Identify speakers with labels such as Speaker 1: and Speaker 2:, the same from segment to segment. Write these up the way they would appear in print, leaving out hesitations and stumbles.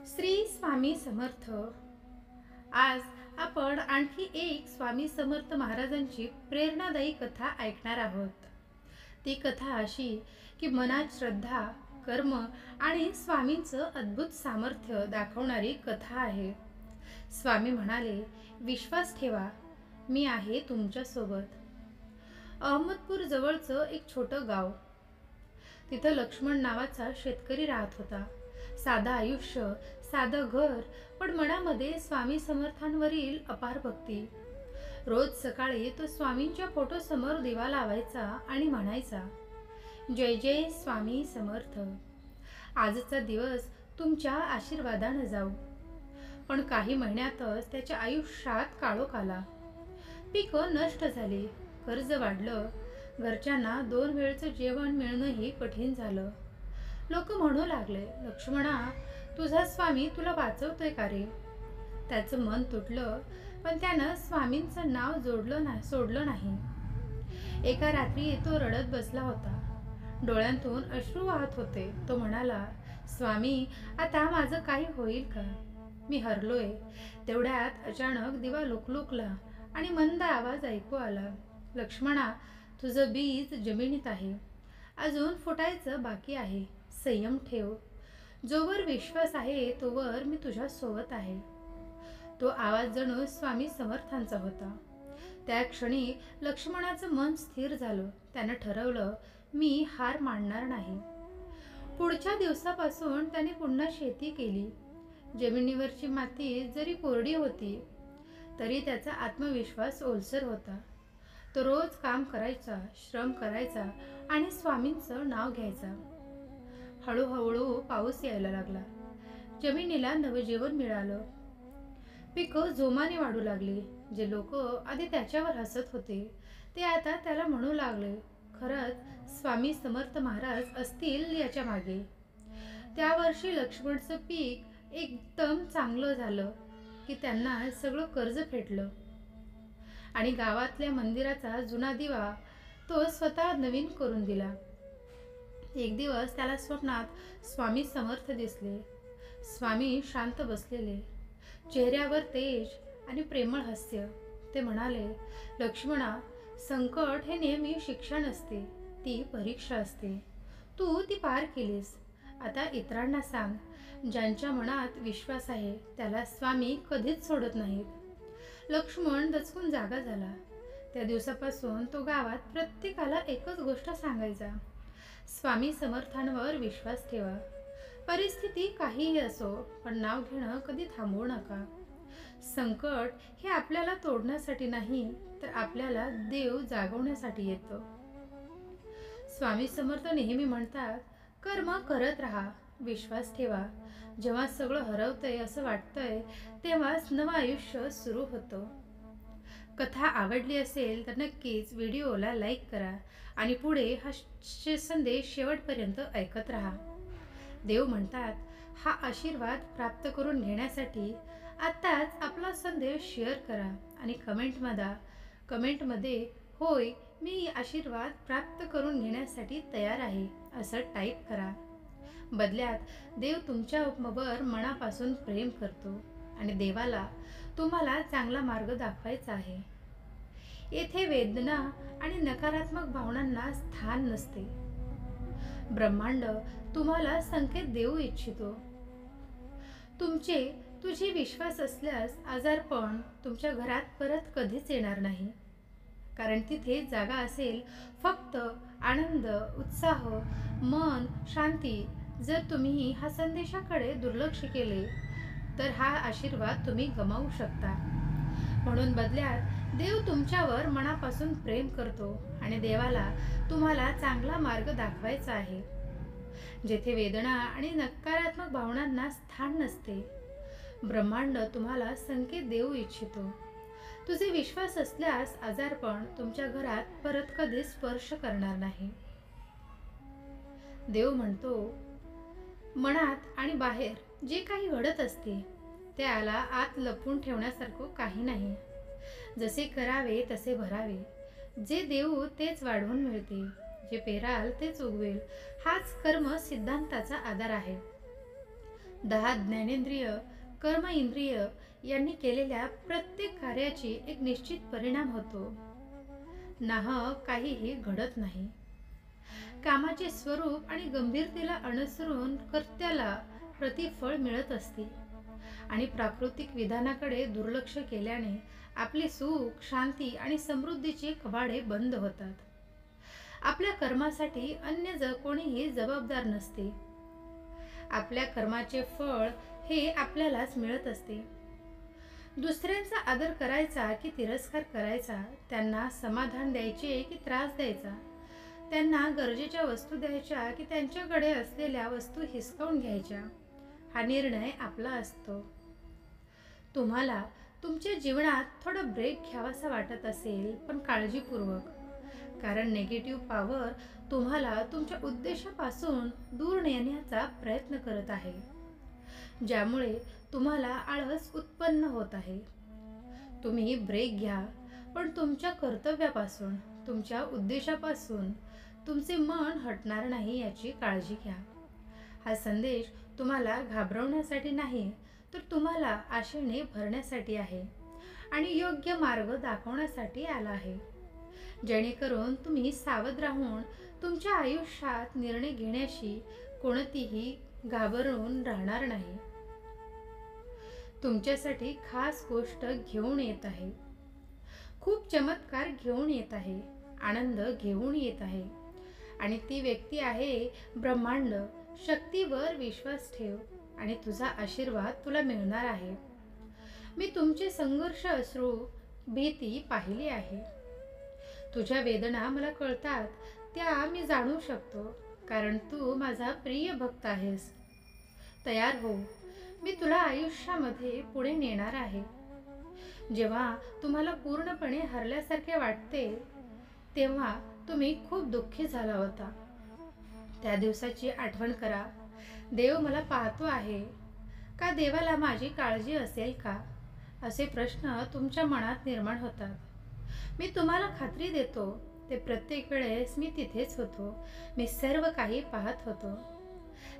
Speaker 1: श्री स्वामी समर्थ। आज आपण आणखी एक स्वामी समर्थ महाराजांची प्रेरणादायी कथा ऐकणार आहोत। ती कथा अशी की मनात श्रद्धा, कर्म आणि स्वामींचं अद्भुत सामर्थ्य दाखवणारी कथा आहे। स्वामी म्हणाले, विश्वास ठेवा, मी आहे तुमच्या सोबत। अहमदपूर जवळचं एक छोटं गाव, तिथं लक्ष्मण नावाचा शेतकरी राहत होता। साधं आयुष्य, साधं घर, पण मनामध्ये स्वामी समर्थांवरील अपार भक्ती। रोज सकाळी तो स्वामींच्या फोटोसमोर दिवा लावायचा आणि म्हणायचा, जय जय स्वामी समर्थ। आजचा दिवस तुमच्या आशीर्वादाने जाऊ। पण काही महिन्यातच त्याच्या आयुष्यात काळोख आला। पिकं नष्ट झाली, कर्ज वाढलं, घरच्यांना 2 वेळचं जेवण मिळणंही कठीण झालं। लोक म्हणू लागले, लक्ष्मणा, तुझा स्वामी तुला वाचवतोय का रे? त्याचं मन तुटलं, पण त्यानं स्वामींचं नाव सोडलं नाही। एका रात्री तो रडत बसला होता, डोळ्यांतून अश्रू वाहत होते। तो म्हणाला, स्वामी, आता माझं काही होईल का? मी हरलोय। तेवढ्यात अचानक दिवा लुकलुकला आणि मंद आवाज ऐकू आला, लक्ष्मणा, तुझं बीज जमिनीत आहे, अजून फुटायचं बाकी आहे, संयम ठेव। जोवर विश्वास आहे तोवर मी तुझ्या सोबत आहे। तो आवाज जणू स्वामी समर्थांचा होता। त्या क्षणी लक्ष्मणाचं मन स्थिर झालं। त्यानं ठरवलं, मी हार मानणार नाही। पुढच्या दिवसापासून त्याने पुन्हा शेती केली। जमिनीवरची माती जरी कोरडी होती तरी त्याचा आत्मविश्वास ओलसर होता। तो रोज काम करायचा, श्रम करायचा आणि स्वामींचं नाव घ्यायचा। हळूहळू पाऊस यायला लागला, जमिनीला नवजीवन मिळालं, पिकं जोमाने वाढू लागली। जे लोक आधी त्याच्यावर हसत होते ते आता त्याला म्हणू लागले, खरंच स्वामी समर्थ महाराज असतील याच्या मागे। त्या वर्षी लक्ष्मणचं पीक एकदम चांगलं झालं की त्यांना सगळं कर्ज फेडलं आणि गावातल्या मंदिराचा जुना दिवा तो स्वतः नवीन करून दिला। एक दिवस त्याला स्वप्नात स्वामी समर्थ दिसले। स्वामी शांत बसलेले, चेहऱ्यावर तेज आणि प्रेमळ हास्य। ते म्हणाले, लक्ष्मणा, संकट हे नेहमी शिक्षा नसते, ती परीक्षा असते। तू ती पार केलीस, आता इतरांना सांग, ज्यांच्या मनात विश्वास आहे त्याला स्वामी कधीच सोडत नाहीत। लक्ष्मण दचकून जागा झाला। त्या दिवसापासून तो गावात प्रत्येकाला एकच गोष्ट सांगायचा, स्वामी समर्थांवर विश्वास ठेवा। परिस्थिती काहीही असो, पण नाव घेणं कधी थांबवू नका। संकट हे आपल्याला तोडण्यासाठी नाही, तर आपल्याला देव जागवण्यासाठी येतं। स्वामी समर्थ नेहमी म्हणतात, कर्म करत राहा, विश्वास ठेवा। जेव्हा सगळं हरवतंय असं वाटतंय तेव्हाच नवं आयुष्य सुरू होतं। कथा आवडली असेल तर नक्कीच व्हिडिओला लाईक करा आणि पुढे हा संदेश शेवटपर्यंत ऐकत राहा। देव म्हणतात, हा आशीर्वाद प्राप्त करून घेण्यासाठी आत्ताच आपला संदेश शेअर करा आणि कमेंटमध्ये होय, मी आशीर्वाद प्राप्त करून घेण्यासाठी तयार आहे असं टाईप करा। बदल्यात देव तुमच्यावर मनापासून प्रेम करतो आणि देवाला तुम्हाला चांगला मार्ग दाखवायचा आहे। येथे वेदना आणि नकारात्मक भावनांना स्थान नसते। ब्रह्मांड तुम्हाला संकेत देऊ इच्छितो। तुझी विश्वास असल्यास आजारपण तुमच्या घरात परत कधीच येणार नाही, कारण तिथे जागा असेल फक्त आनंद, उत्साह, मन शांती। जर तुम्ही हा संदेशाकडे दुर्लक्ष केले तर हा आशीर्वाद तुम्ही गमावू शकता। म्हणून बदल्यात देव तुमच्यावर मनापासून प्रेम करतो आणि देवाला तुम्हाला चांगला मार्ग दाखवायचा आहे। जेथे वेदना आणि नकारात्मक भावनांना स्थान नसते, ब्रह्मांड तुम्हाला संकेत देऊ इच्छितो। तुझे विश्वास असल्यास आजारपण तुमच्या घरात परत कधी स्पर्श करणार नाही। देव म्हणतो, मनात आणि बाहेर जे काही घडत असते त्याला आत लपवून ठेवण्यासारखं काही नाही। जसे करावे तसे भरावे, जे देऊ तेच वाढवून मिळते, जे पेराल तेच उगवेल, हाच कर्म सिद्धांताचा आधार आहे। 10 ज्ञानेंद्रिय, कर्म इंद्रिय यांनी केलेल्या प्रत्येक कार्याची एक निश्चित परिणाम होतो. नाहक काहीही घडत नाही. कामाचे स्वरूप आणि गंभीरतेला अनुसरून कर्त्याला प्रतिफळ मिळत असते आणि प्राकृतिक विधानाकडे दुर्लक्ष केल्याने आपले सुख, शांती आणि समृद्धीची कवाडे बंद होतात. आपल्या कर्मासाठी अन्य कोणीही जबाबदार नसते. आपल्या कर्माचे फळ हे आपल्यालाच मिळत असते. दुसऱ्यांचा आदर करायचा की तिरस्कार करायचा, त्यांना समाधान द्यायचे की त्रास द्यायचा, त्यांना गरजेच्या वस्तू द्यायच्या की त्यांच्याकडे असलेल्या वस्तू हिसकावून घ्यायच्या, हा निर्णय आपला असतो. तुम्हाला तुमच्या जीवनात थोडा ब्रेक घ्यावासा वाटत असेल, पण काळजीपूर्वक, कारण नेगेटिव्ह पॉवर तुम्हाला तुमच्या उद्देशापासून दूर नेण्याचा प्रयत्न करत आहे, ज्यामुळे तुम्हाला आळस उत्पन्न होत आहे. तुम्ही ब्रेक घ्या, पण तुमच्या कर्तव्यापासून, तुमच्या उद्देशापासून तुमचे मन हटणार नाही याची काळजी घ्या. हा संदेश तुम्हाला घाबरवण्यासाठी नाही, तर तुम्हाला आशेने भरण्यासाठी आहे आणि योग्य मार्ग दाखवण्यासाठी आला आहे, जेणेकरून तुम्ही सावध राहून तुमच्या आयुष्यात निर्णय घेण्याशी कोणतीही घाबरून राहणार नाही. तुमच्यासाठी खास गोष्ट घेऊन येत आहे, खूप चमत्कार घेऊन येत आहे, आनंद घेऊन येत आहे, आणि ती व्यक्ती आहे ब्रह्मांड. शक्तीवर विश्वास ठेव आणि तुझा आशीर्वाद तुला मिळणार आहे. मी तुमचे संघर्ष, अश्रू, भीती पाहिली आहे. तुझ्या वेदना मला कळतात, त्या मी जाणू शकतो, कारण तू माझा प्रिय भक्त आहेस. तयार हो, मी तुला आयुष्यामध्ये पुढे नेणार आहे. जेव्हा तुम्हाला पूर्णपणे हरल्यासारखे वाटते, तेव्हा तुम्ही खूप दुःखी झाला होता. त्या दिवसाची आठवण करा. देव मला पाहतो आहे का? देवाला माझी काळजी असेल का? असे प्रश्न तुमच्या मनात निर्माण होतात. मी तुम्हाला खात्री देतो, ते प्रत्येक वेळेस मी तिथेच होतो. मी सर्व काही पाहत होतो.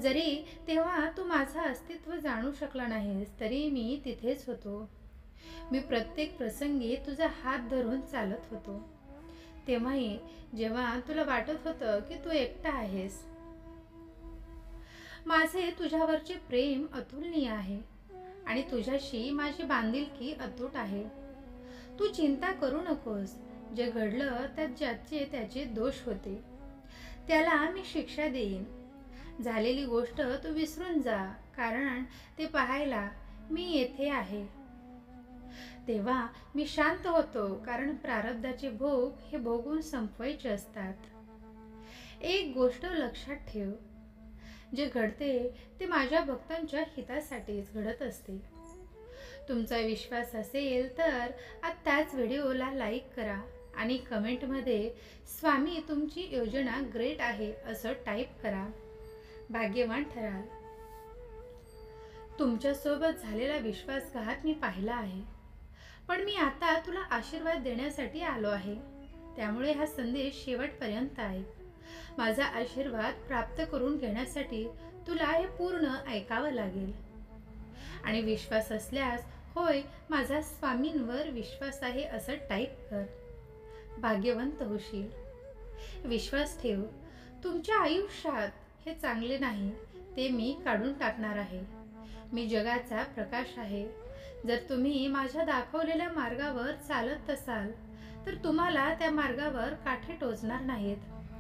Speaker 1: जरी तेव्हा तू माझं अस्तित्व जाणू शकला नाहीस, तरी मी तिथेच होतो. मी प्रत्येक प्रसंगी तुझा हात धरून चालत होतो, तेव्हाही जेव्हा तुला वाटत होतं की तू एकटा आहेस. माझे तुझ्यावरचे प्रेम अतुलनीय आहे आणि तुझ्याशी माझी बांधिलकी अतूट आहे. तू चिंता करू नकोस. जे घडलं त्यात ज्याचे त्याचे दोष होते, त्याला मी शिक्षा देईन. झालेली गोष्ट तू विसरून जा, कारण ते पाहायला मी येथे आहे. तेव्हा मी शांत होतो, कारण प्रारब्धाचे भोग हे भोगून संपवायचे असतात. एक गोष्ट लक्षात ठेव, जे घडते ते माझ्या भक्तांच्या हितासाठीच घडत असते. तुमचा विश्वास असेल तर आत्ताच व्हिडिओला लाईक करा आणि कमेंटमध्ये स्वामी तुमची योजना ग्रेट आहे असं टाईप करा. भाग्यवान ठराल. तुमच्यासोबत झालेला विश्वासघात मी पाहिला आहे, पण मी आता तुला आशीर्वाद देण्यासाठी आलो आहे. त्यामुळे हा संदेश शेवटपर्यंत आहे. माझा आशीर्वाद प्राप्त करून घेण्यासाठी तुला हे पूर्ण ऐकावं लागेल. आणि विश्वास असल्यास होय, माझा स्वामींवर विश्वास आहे असं टाईप कर. भाग्यवंत होशील. विश्वास ठेव, तुमच्या आयुष्यात हे चांगले नाही ते मी काढून टाकणार आहे. मी जगाचा प्रकाश आहे. जर तुम्ही माझ्या दाखवलेल्या मार्गावर चालत असाल तर तुम्हाला त्या मार्गावर काटे टोचणार नाहीत,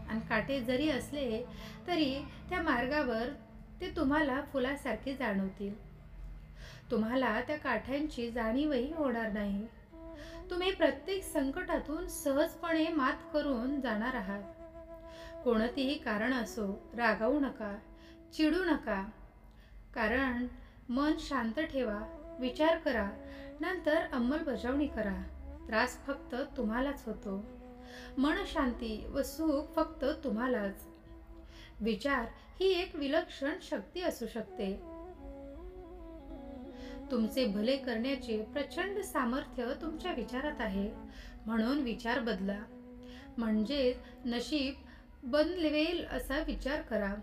Speaker 1: आणि काटे जरी असले तरी त्या मार्गावर ते तुम्हाला फुलासारखे जाणवतील. तुम्हाला त्या काठ्यांची जाणीवही होणार नाही. तुम्ही प्रत्येक संकटातून सहजपणे मात करून जाणार आहात. कोणतेही कारण असो, रागावू नका, चिडू नका, कारण मन शांत ठेवा, विचार करा, नंतर अंमलबजावणी करा. त्रास फक्त तुम्हालाच होतो. मन शांती व सुख फक्त तुम्हालाच. विचार ही एक विलक्षण शक्ती असू शकते. तुमचे भले करण्याचे प्रचंड सामर्थ्य तुमच्या विचारात आहे. म्हणून विचार बदला, म्हणजे नशीब बदलवेल असा विचार करा.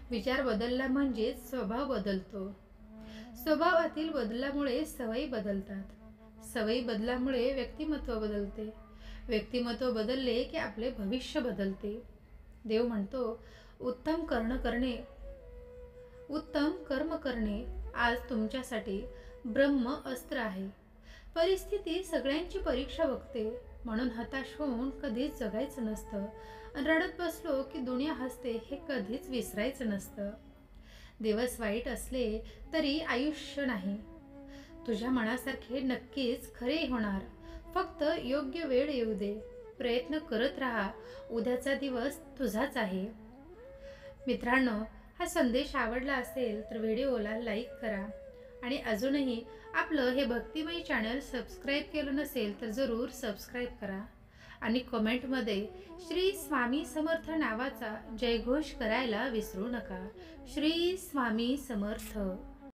Speaker 1: विचार बदलला म्हणजेच स्वभाव बदलतो. स्वभावातील बदलामुळे सवयी बदलतात. सवयी बदलामुळे व्यक्तिमत्व बदलते. व्यक्तिमत्व बदलले की आपले भविष्य बदलते. देव म्हणतो, उत्तम कर्म करणे आज तुमच्यासाठी ब्रह्म अस्त्र आहे. परिस्थिती सगळ्यांची परीक्षा बघते, म्हणून हताश होऊन कधीच जगायचं नसतं. रडत बसलो की दुनिया हसते हे कधीच विसरायचं नसतं. दिवस वाईट असले तरी आयुष्य नाही. तुझ्या मनासारखे नक्कीच खरे होणार. फक्त योग्य वेळ येऊ दे. प्रयत्न करत राहा. उद्याचा दिवस तुझाच आहे. मित्रांनो, हा संदेश आवडला असेल तर व्हिडिओला लाईक करा आणि अजूनही आपलं हे भक्तिमय चॅनल सबस्क्राईब केलं नसेल तर जरूर सबस्क्राईब करा आणि कमेंटमध्ये श्री स्वामी समर्थ नावाचा जयघोष करायला विसरू नका. श्री स्वामी समर्थ.